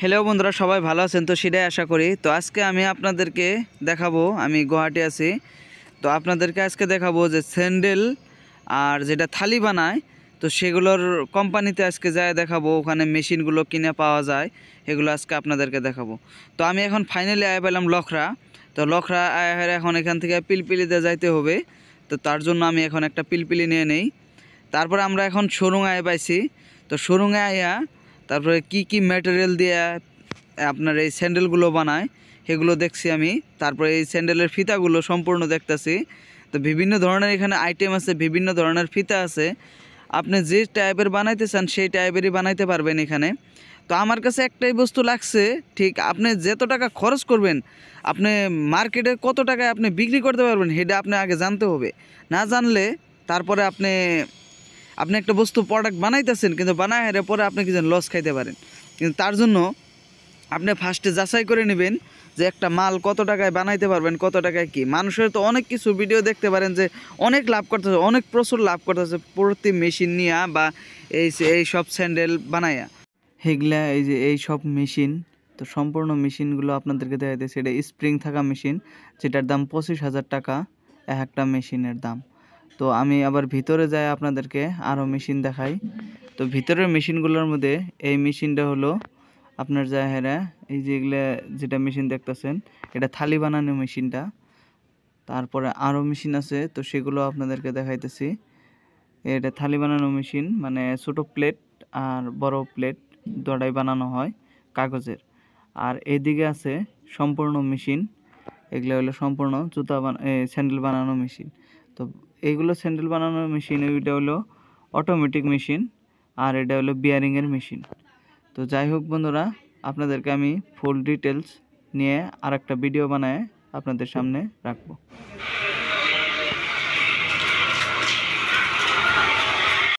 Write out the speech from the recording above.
Hello বন্ধুরা, সবাই ভালো আছেন তো সেটাই আশা করি। তো আজকে আমি আপনাদেরকে দেখাবো, আমি গুয়াহাটি আছি। তো আপনাদেরকে আজকে দেখাবো যে স্যান্ডেল আর যেটা থালি বানায়, তো সেগুলোর কোম্পানিতে আজকে যায় দেখাবো, ওখানে মেশিনগুলো কিনে পাওয়া যায়, এগুলো আজকে আপনাদেরকে দেখাবো। তো আমি এখন ফাইনালি আয় পেলাম লখরা। তো লখরা আয় এখন এখান থেকে পিলপিলিতে যাইতে হবে। তো তার জন্য আমি এখন একটা পিলপিলি নিয়ে নেই। তারপর আমরা এখন শোরুমে আয় পাইছি। তো শোরুমে আইয়া তারপরে কি কি ম্যাটেরিয়াল দিয়ে আপনার এই স্যান্ডেলগুলো বানায় সেগুলো দেখছি আমি। তারপরে এই স্যান্ডেলের ফিতাগুলো সম্পূর্ণ দেখতেছি। তো বিভিন্ন ধরনের এখানে আইটেম আছে, বিভিন্ন ধরনের ফিতা আছে। আপনি যে টাইপের বানাইতে চান সেই টাইপেরই বানাইতে পারবেন এখানে। তো আমার কাছে একটাই বস্তু লাগছে, ঠিক আপনি যত টাকা খরচ করবেন, আপনি মার্কেটে কত টাকায় আপনি বিক্রি করতে পারবেন সেটা আপনি আগে জানতে হবে। না জানলে তারপরে আপনি আপনি একটা বস্তু প্রোডাক্ট বানাইতেছেন, কিন্তু বানায় হেরে পরে আপনি কি লস খাইতে পারেন। কিন্তু তার জন্য আপনি ফার্স্টে যাচাই করে নেবেন যে একটা মাল কত টাকায় বানাইতে পারবেন, কত টাকায় কি। মানুষের তো অনেক কিছু ভিডিও দেখতে পারেন যে অনেক লাভ করতেছে, অনেক প্রচুর লাভ করতেছে প্রতি মেশিন নিয়ে বা এই সব স্যান্ডেল বানাইয়া সেগুলা। এই যে এই সব মেশিন, তো সম্পূর্ণ মেশিনগুলো আপনাদেরকে দেখা দিয়েছে। এটা স্প্রিং থাকা মেশিন, যেটার দাম 25,000 টাকা একটা মেশিনের দাম। তো আমি আবার ভিতরে যাই আপনাদেরকে আরও মেশিন দেখাই। তো ভিতরের মেশিনগুলোর মধ্যে এই মেশিনটা হলো আপনার যা হেরা, এই যে এগুলা যেটা মেশিন দেখতেছেন, এটা থালি বানানো মেশিনটা। তারপরে আরও মেশিন আছে, তো সেগুলো আপনাদেরকে দেখাইতেছি। এটা থালি বানানো মেশিন, মানে ছোটো প্লেট আর বড় প্লেট দুটাই বানানো হয় কাগজের। আর এদিকে আছে সম্পূর্ণ মেশিন, এগুলো হলো সম্পূর্ণ স্যান্ডেল বানানো মেশিন। তো এইগুলো স্যান্ডেল বানানোর মেশিন, ওইটা হলো অটোমেটিক মেশিন, আর এটা হলো বিয়ারিংয়ের মেশিন। তো যাই হোক বন্ধুরা, আপনাদেরকে আমি ফুল ডিটেলস নিয়ে আর একটা ভিডিও বানায় আপনাদের সামনে রাখবো।